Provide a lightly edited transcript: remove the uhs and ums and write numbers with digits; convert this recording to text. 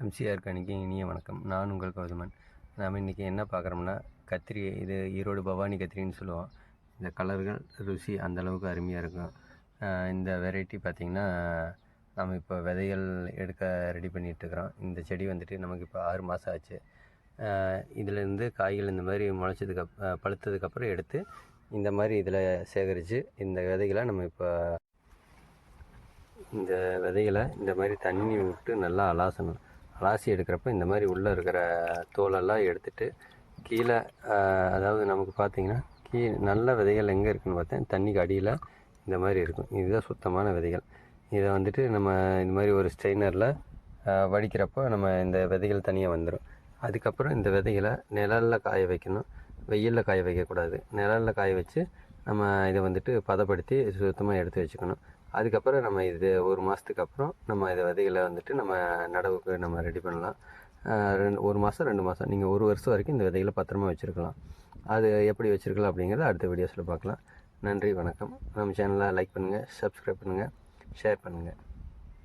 MCR கணிக்கு இனிய வணக்கம். நான் உங்கள் கௌதமன். நாம் இன்றைக்கி என்ன பார்க்குறோம்னா, கத்திரி. இது ஈரோடு பவானி கத்திரின்னு சொல்லுவோம். இந்த கலர்கள் ருசி அந்தளவுக்கு அருமையாக இருக்கும். இந்த வெரைட்டி பார்த்திங்கன்னா, நம்ம இப்போ விதைகள் எடுக்க ரெடி பண்ணிகிட்ருக்குறோம். இந்த செடி வந்துட்டு நமக்கு இப்போ 6 மாதம் ஆச்சு. இதிலேருந்து காய்கள் இந்த மாதிரி பழுத்ததுக்கப்புறம் எடுத்து இந்த மாதிரி இதில் சேகரித்து இந்த விதைகளை நம்ம இப்போ இந்த விதைகளை இந்த மாதிரி தண்ணி விட்டு நல்லா அலாசணும். அலாசி எடுக்கிறப்ப இந்த மாதிரி உள்ளே இருக்கிற தோலெல்லாம் எடுத்துகிட்டு கீழே, அதாவது நமக்கு பார்த்திங்கன்னா நல்ல விதைகள் எங்கே இருக்குதுன்னு பார்த்தேன், தண்ணிக்கு அடியில் இந்த மாதிரி இருக்கும். இதுதான் சுத்தமான விதைகள். இதை வந்துட்டு நம்ம இந்த மாதிரி ஒரு ஸ்ட்ரெயினரில் வடிக்கிறப்போ நம்ம இந்த விதைகள் தனியாக வந்துடும். அதுக்கப்புறம் இந்த விதைகளை நிழலில் காய வைக்கணும். வெயிலில் காய வைக்கக்கூடாது. நிழலில் காய வச்சு நம்ம இதை வந்துட்டு பதப்படுத்தி சுத்தமாக எடுத்து வச்சுக்கணும். அதுக்கப்புறம் நம்ம இது 1 மாதத்துக்கு அப்புறம் நம்ம இதை விதைகளை வந்துட்டு நம்ம நடவுக்கு நம்ம ரெடி பண்ணலாம். 1 மாதம் 2 மாதம் நீங்கள் 1 வருஷம் வரைக்கும் இந்த விதைகளை பத்திரமா வச்சுருக்கலாம். அது எப்படி வச்சுருக்கலாம் அப்படிங்கிறத அடுத்த வீடியோஸில் பார்க்கலாம். நன்றி, வணக்கம். நம்ம சேனலை லைக் பண்ணுங்கள், சப்ஸ்கிரைப் பண்ணுங்கள், ஷேர் பண்ணுங்கள்.